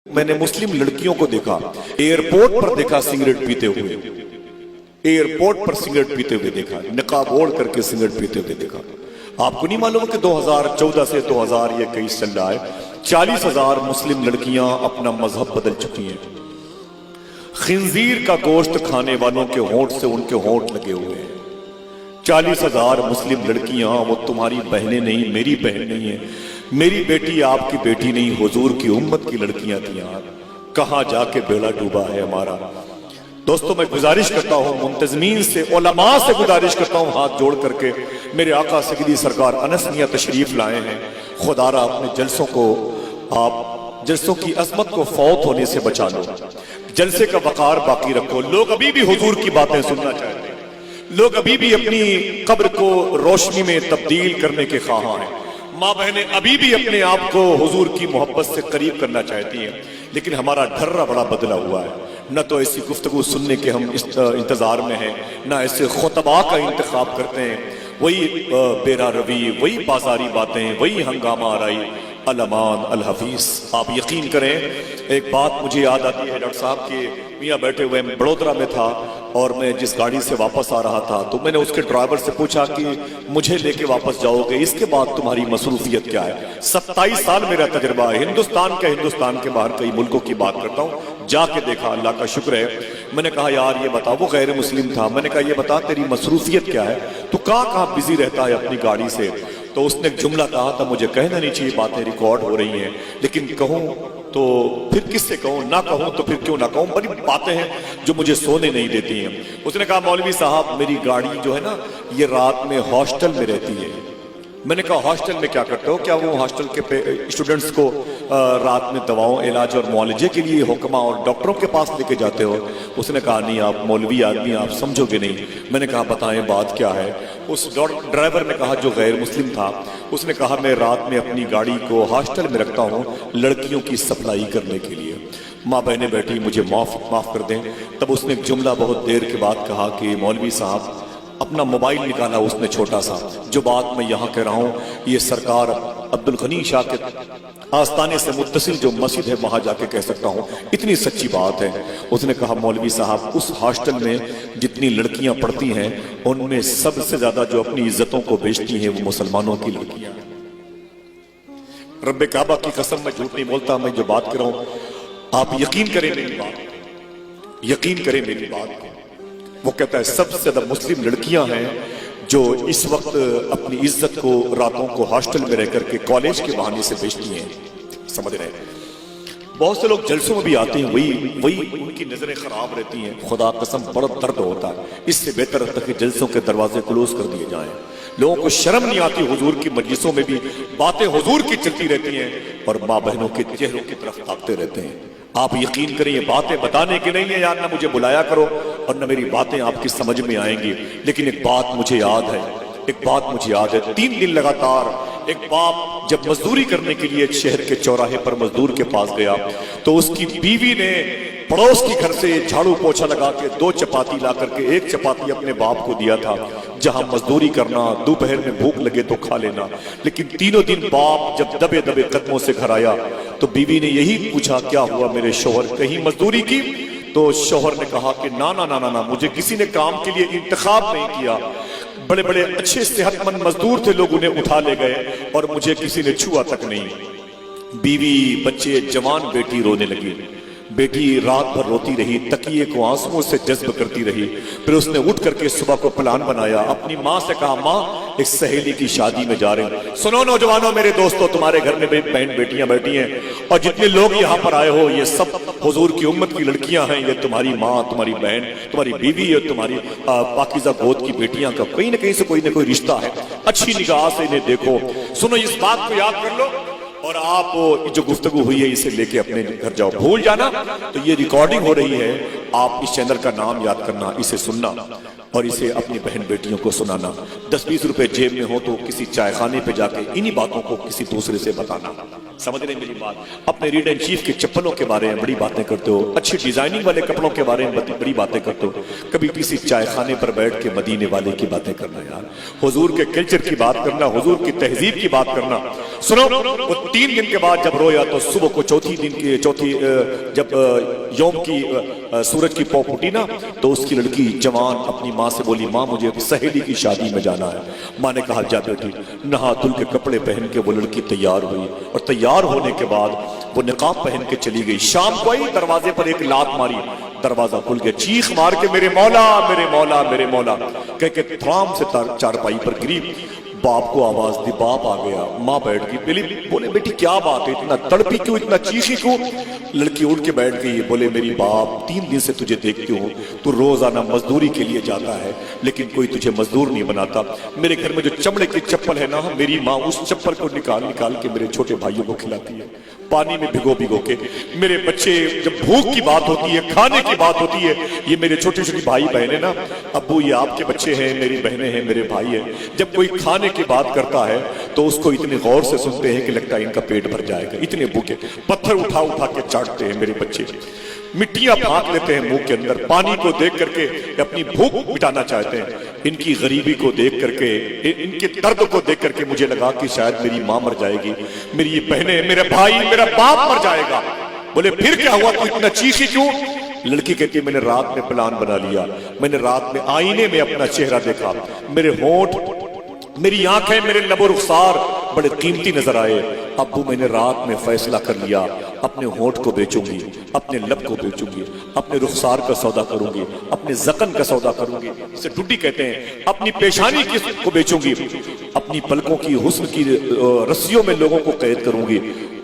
میں نے مسلم لڑکیوں کو دیکھا ایئرپورٹ پر دیکھا سگریٹ پیتے ہوئے، ایئرپورٹ پر سگریٹ پیتے ہوئے دیکھا، نقاب اوڑھ کر کے سگریٹ پیتے ہوئے دیکھا۔ آپ کو نہیں معلوم کہ 2014 سے 2021 چل رہا ہے، 40,000 مسلم لڑکیاں اپنا مذہب بدل چکی ہیں۔ خنزیر کا گوشت کھانے والوں کے ہونٹ سے ان کے ہونٹ لگے ہوئے ہیں۔ 40,000 مسلم لڑکیاں، وہ تمہاری بہنیں نہیں، میری بہن نہیں ہیں، میری بیٹی آپ کی بیٹی نہیں، حضور کی امت کی لڑکیاں تھیں۔ کہاں جا کے بیڑا ڈوبا ہے ہمارا۔ دوستو میں گزارش کرتا ہوں منتظمین سے، علماء سے گزارش کرتا ہوں ہاتھ جوڑ کر کے، میرے آقا سیدی سرکار انس میاں تشریف لائے ہیں، خدا را اپنے جلسوں کو، آپ جلسوں کی عظمت کو فوت ہونے سے بچا لو، جلسے کا وقار باقی رکھو۔ لوگ ابھی بھی حضور کی باتیں سننا چاہتے ہیں، لوگ ابھی بھی اپنی قبر کو روشنی میں تبدیل کرنے کے خواہاں ہیں، ماں بہنیں ابھی بھی اپنے آپ کو حضور کی محبت سے قریب کرنا چاہتی ہیں، لیکن ہمارا ڈھرا بڑا بدلا ہوا ہے۔ نہ تو ایسی گفتگو سننے کے ہم انتظار میں ہیں، نہ ایسے خطباء کا انتخاب کرتے ہیں، وہی بیرا روی، وہی بازاری باتیں، وہی ہنگامہ آرائی، الامان الحفیظ۔ آپ یقین کریں، ایک بات مجھے یاد آتی ہے ڈاکٹر صاحب کے میاں بیٹھے ہوئے، میں بڑودرہ میں تھا اور میں جس گاڑی سے واپس آ رہا تھا تو میں نے اس کے ڈرائیور سے پوچھا کہ مجھے لے کے واپس جاؤ گے، اس کے بعد تمہاری مصروفیت کیا ہے؟ 27 سال میرا تجربہ ہے، ہندوستان کے باہر کئی ملکوں کی بات کرتا ہوں، جا کے دیکھا، اللہ کا شکر ہے۔ میں نے کہا یار یہ بتا، وہ غیر مسلم تھا، میں نے کہا یہ بتا تیری مصروفیت کیا ہے، تو کہاں بزی رہتا ہے اپنی گاڑی سے؟ تو اس نے ایک جملہ کہا تھا، مجھے کہنا نہیں چاہیے، باتیں ریکارڈ ہو رہی ہیں، لیکن کہوں تو پھر کس سے کہوں، نہ کہوں تو پھر کیوں نہ کہوں، بڑی باتیں ہیں جو مجھے سونے نہیں دیتی ہیں۔ اس نے کہا مولوی صاحب میری گاڑی جو ہے نا یہ رات میں ہاسٹل میں رہتی ہے۔ میں نے کہا ہاسٹل میں کیا کرتے ہو؟ کیا وہ ہاسٹل کے اسٹوڈنٹس کو رات میں دواؤں، علاج اور معالجے کے لیے حکمہ اور ڈاکٹروں کے پاس لے کے جاتے ہو؟ اس نے کہا نہیں، آپ مولوی آدمی، آپ سمجھو گے نہیں۔ میں نے کہا بتائیں بات کیا ہے؟ اس ڈرائیور نے کہا جو غیر مسلم تھا، اس نے کہا میں رات میں اپنی گاڑی کو ہاسٹل میں رکھتا ہوں لڑکیوں کی سپلائی کرنے کے لیے۔ ماں بہنیں بیٹھی، مجھے معاف کر دیں۔ تب اس نے ایک جملہ بہت دیر کے بعد کہا کہ مولوی صاحب، اپنا موبائل نکالا اس نے چھوٹا سا، جو بات میں یہاں کہہ رہا ہوں یہ سرکار عبدالغنی شاہ کے آستانے سے متصل جو مسجد ہے وہاں جا کے کہہ سکتا ہوں، اتنی سچی بات ہے۔ اس نے کہا مولوی صاحب اس ہاسٹل میں جتنی لڑکیاں پڑھتی ہیں ان میں سب سے زیادہ جو اپنی عزتوں کو بیچتی ہیں وہ مسلمانوں کی لڑکیاں ہیں۔ رب کعبہ کی قسم میں جھوٹ نہیں بولتا، میں جو بات کر رہا ہوں آپ یقین کریں میری بات، یقین کریں میری بات۔ وہ کہتا ہے سب سے زیادہ مسلم لڑکیاں ہیں جو اس وقت اپنی عزت کو راتوں کو ہاسٹل میں رہ کر کے کالج کے بہانے سے بیچتی ہیں، سمجھ رہے ہیں؟ بہت سے لوگ جلسوں میں بھی آتے ہیں، وہی ان کی نظریں خراب رہتی ہیں، خدا قسم بڑا درد ہوتا ہے۔ اس سے بہتر ہوتا ہے کہ جلسوں کے دروازے کلوز کر دیے جائیں۔ لوگوں کو شرم نہیں آتی، حضور کی مجلسوں میں بھی باتیں حضور کی چلتی رہتی ہیں اور ماں بہنوں کے چہروں کی طرف تاکتے رہتے ہیں۔ آپ یقین کریں یہ باتیں بتانے کی نہیں ہے، یار نہ مجھے بلایا کرو اور نہ میری باتیں آپ کی سمجھ میں آئیں گی، لیکن ایک بات مجھے یاد ہے، 3 دن لگاتار ایک باپ جب مزدوری کرنے کے لیے شہر کے چوراہے پر مزدور کے پاس گیا تو اس کی بیوی نے پڑوس کی گھر سے جھاڑو پوچھا لگا کے 2 چپاتی لا کر کے 1 چپاتی اپنے باپ کو دیا تھا، جہاں مزدوری کرنا، دوپہر میں بھوک لگے تو کھا لینا۔ لیکن تینوں دن باپ جب دبے دبے قدموں سے گھر آیا تو بیوی نے یہی پوچھا کیا ہوا میرے شوہر، کہیں مزدوری کی؟ تو شوہر نے کہا کہ نا مجھے کسی نے کام کے لیے انتخاب نہیں کیا، بڑے بڑے اچھے صحت مند مزدور تھے، لوگ انہیں اٹھا لے گئے اور مجھے کسی نے چھوا تک نہیں۔ بیوی، بچے، جوان بیٹی رونے لگی، بیٹی رات بھر روتی رہی، تکیے کو آنسوؤں سے جذب کرتی رہی۔ پھر اس نے اٹھ کر کے صبح کو پلان بنایا، اپنی ماں سے کہا ماں ایک سہیلی کی شادی میں جا رہے ہیں، سنو نوجوانوں میرے دوستو، تمہارے گھر میں بہن بیٹیاں بیٹھی ہیں اور جتنے لوگ یہاں پر آئے ہو یہ سب حضور کی امت کی لڑکیاں ہیں، یہ تمہاری ماں، تمہاری بہن، تمہاری بیوی اور تمہاری پاکیزہ گود کی بیٹیاں کا کہیں نہ کہیں سے کوئی نہ کوئی رشتہ ہے، اچھی نگاہ سے انہیں دیکھو۔ سنو اس بات کو یاد کر لو اور آپ جو گفتگو ہوئی ہے اسے لے کے اپنے گھر جاؤ۔ بھول جانا تو یہ ریکارڈنگ ہو رہی ہے، آپ اس چینل کا نام یاد کرنا، اسے سننا اور اسے اپنی بہن بیٹیوں کو سنانا۔ 10-20 روپے جیب میں ہو تو کسی چائے خانے پہ جا کے انہی باتوں کو کسی دوسرے سے بتانا۔ سمجھ رہے میری بات؟ اپنے ریڈ اینڈ چیف کے چپلوں کے بارے میں بڑی باتیں کرتے ہو، اچھی ڈیزائننگ والے کپڑوں کے بارے میں بڑی باتیں کرتے ہو، کبھی کسی چائے خانے پر بیٹھ کے مدینے والے کی باتیں کرنا، یار حضور کے کلچر کی بات کرنا، حضور کی تہذیب کی بات کرنا सुनो, वो 3 दिन के बाद जब रोया तो सुबह को चौथी जब यौम की सूरज की पौ फूटी ना, तो उसकी लड़की जवान अपनी माँ से बोली, माँ मुझे सहेली की शादी में जाना है। माँ ने कहा जा बेटी। नहा धुल के कपड़े पहन के वो लड़की तैयार हुई और तैयार होने के बाद वो निकाब पहन के चली गई। शाम को आई, दरवाजे पर एक लात मारी, दरवाजा खुल गया। चीख मार के मेरे मौला मेरे मौला मेरे मौला कह के थराम से चारपाई पर गिरी। बाप को आवाज दी, बाप आ गया। माँ बैठ गई, बोले बेटी क्या बात है, इतना तड़पी क्यों, इतना चीखी क्यों? लड़की उठ के बैठ गई, बोले मेरी बाप 3 दिन से तुझे देखती हूँ, तू रोजाना मजदूरी के लिए जाता है लेकिन कोई तुझे मजदूर नहीं बनाता। मेरे घर में जो चमड़े की चप्पल है ना, मेरी माँ उस चप्पल को निकाल निकाल के मेरे छोटे भाइयों को खिलाती है, पानी में भिगो भिगो के। मेरे बच्चे, जब भूख की बात होती है, खाने की बात होती है, ये मेरे छोटे छोटे भाई बहन है ना, अब्बू ये आपके बच्चे हैं, मेरी बहनें हैं, मेरे भाई हैं, जब कोई खाने की बात करता है तो उसको इतने गौर से सुनते हैं कि लगता है इनका पेट भर जाएगा। इतने भूखे, पत्थर उठा उठा के चाटते हैं मेरे बच्चे, मिट्टियां फांक लेते हैं मुंह के अंदर। पानी को देख करके अपनी भूख मिटाना चाहते हैं। इनकी गरीबी को देख करके, इनके दर्द को देख करके मुझे लगा कि शायद मेरी माँ मर जाएगी, मेरी ये बहनें, मेरे भाई, मेरा बाप मर जाएगा। बोले फिर क्या हुआ, तू इतना चीखी क्यों? लड़की कहती है मैंने रात में प्लान बना लिया, मैंने रात में आईने में अपना चेहरा देखा, मेरे होंठ, मेरी आंखें, मेरे लबो रुखसार बड़े कीमती नजर आए। अब्बू मैंने रात में फैसला कर लिया, अपने होंठ को बेचूंगी, अपने लब को बेचूंगी, अपने रुखसार का सौदा करूंगी, अपने जकन का सौदा करूंगी, इसे डुड्डी कहते हैं, अपनी पेशानी को बेचूंगी, अपनी पलकों की हुस्न की रस्सियों में लोगों को कैद करूंगी।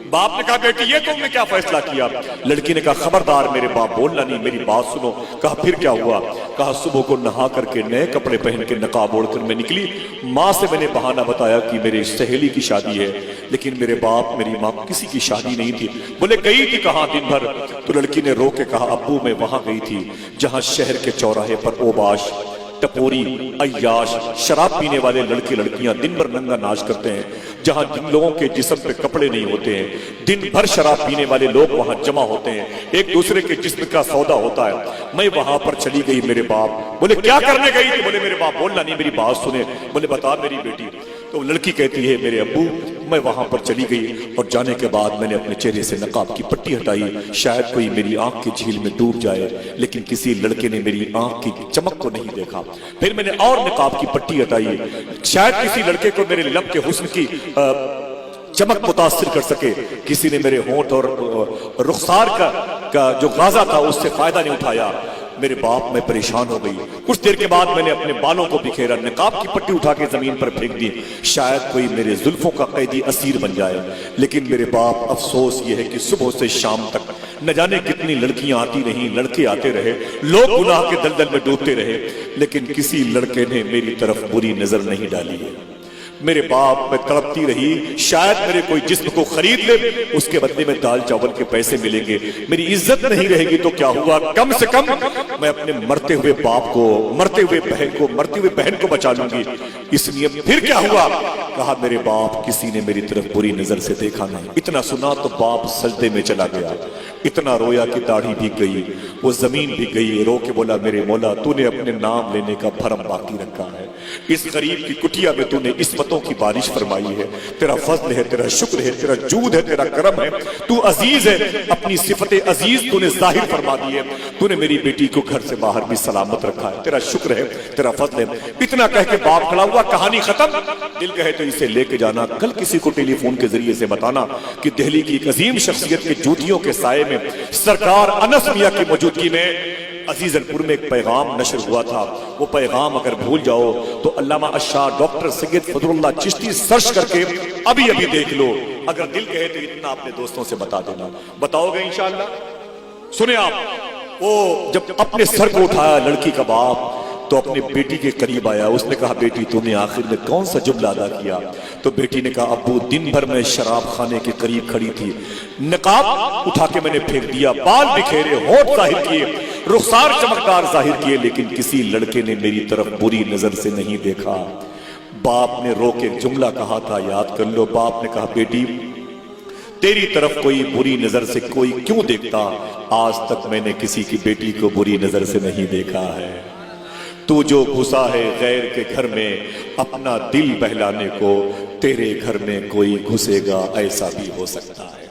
बाप ने कहा बेटी ये तुमने क्या फैसला किया? लड़की ने कहा खबरदार मेरे बाप, बोलना नहीं, मेरी बात सुनो। कहा फिर क्या हुआ? कहा सुबह को नहा करके नए कपड़े पहन के नकाब ओढ़कर मैं निकली। माँ से मैंने बहाना बताया कि मेरी सहेली की शादी है, लेकिन मेरे बाप मेरी माँ किसी की शादी नहीं थी। बोले गई थी कहाँ दिन भर? तो लड़की ने रो के कहा अब्बू मैं वहां गई थी जहां शहर के चौराहे पर ओबाश, टपोरी, अय्याश, शराब पीने वाले लड़के लड़कियां दिन भर नंगा नाच करते हैं, जहां जिन लोगों के जिस्म पे कपड़े नहीं होते हैं, दिन भर शराब पीने वाले लोग वहां जमा होते हैं, एक दूसरे के जिस्म का सौदा होता है। मैं वहां पर चली गई। मेरे बाप बोले क्या करने गई थी? बोले मेरे बाप बोलना नहीं, मेरी बात सुने। बोले बता मेरी बेटी। तो लड़की कहती है मेरे अब्बू मैं वहां पर चली गई और जाने के बाद मैंने अपने चेहरे से नकाब की पट्टी हटाई, शायद कोई मेरी आंख की झील में डूब जाए, लेकिन किसी लड़के ने मेरी आंख की चमक को नहीं देखा। फिर मैंने और नकाब की पट्टी हटाई, शायद किसी लड़के को मेरे लब के हुस्न की चमक मुतासिर कर सके। किसी ने मेरे होंठ और रुखसार का जो गाजा था उससे फायदा नहीं उठाया। मेरे बाप मैं परेशान हो गई। कुछ देर के बाद मैंने अपने बालों को बिखेरा, नकाब की पट्टी उठा के जमीन पर फेंक दी, शायद कोई मेरे जुल्फों का कैदी असीर बन जाए। लेकिन मेरे बाप अफसोस ये है कि सुबह से शाम तक न जाने कितनी लड़कियां आती रहीं, लड़के आते रहे, लोग गुनाह के दलदल में डूबते रहे, लेकिन किसी लड़के ने मेरी तरफ बुरी नजर नहीं डाली है। मेरे बाप मैं तड़पती रही, शायद मेरे कोई जिस्म को खरीद ले, उसके बदले में दाल चावल के पैसे मिलेंगे, मेरी इज्जत नहीं रहेगी तो क्या हुआ, कम से कम मैं अपने मरते हुए बाप को, मरते हुए बहन को बचा लूंगी। इसलिए फिर क्या हुआ? कहा मेरे बाप किसी ने मेरी तरफ बुरी नजर से देखा नहीं। इतना सुना तो बाप सजदे में चला गया, इतना रोया कि दाढ़ी भीग गई, वो जमीन भीग गई। रो के बोला मेरे मौला तूने अपने नाम लेने का भरम बाकी रखा है, इस गरीब की कुटिया में तूने इस्मतों की बारिश फरमाई है, तेरा फजल है, तेरा शुक्र है, तेरा जूद है, तेरा करम है, तू अजीज है, अपनी सिफते अजीज तूने जाहिर फरमा दी है, तूने मेरी बेटी को घर से बाहर भी सलामत रखा है, तेरा शुक्र है, तेरा फजल है। इतना कह के बाप खड़ा हुआ, कहानी खत्म। दिल कहे तो इसे लेके जाना, कल किसी को टेलीफोन के जरिए से बताना कि दिल्ली की एक अजीम शख्सियत के जूतियों के साये में सरकार अनस मियां की मौजूदगी में अजीजलपुर में एक पैगाम नशर हुआ था। वो पैगाम अगर भूल जाओ तो अल्लामा अशार डॉक्टर सैयद फजलुल्लाह चिश्ती सर्च करके अभी अभी देख लो। अगर दिल कहे तो इतना अपने दोस्तों से बता देना। बताओगे इंशाअल्लाह? सुने आप, वो जब अपने सर को उठाया लड़की का बाप तो अपनी बेटी के करीब आया, उसने कहा बेटी तूने आखिर में कौन सा जुमला अदा किया? तो बेटी ने कहा अब्बू दिन भर मैं शराब खाने के करीब खड़ी थी, नकाब उठा के मैंने फेंक दिया, बाल बिखेरे, होठ जाहिर किए, रुखसार चमकदार जाहिर किए, लेकिन किसी लड़के ने मेरी तरफ बुरी नजर से नहीं देखा। बाप ने रो के जुमला कहा था, याद कर लो। बाप ने कहा बेटी तेरी तरफ कोई बुरी नजर से कोई क्यों देखता? आज तक मैंने किसी की बेटी को बुरी नजर से नहीं देखा है। तू जो घुसा है गैर के घर में अपना दिल बहलाने को, तेरे घर में कोई घुसेगा ऐसा भी हो सकता है।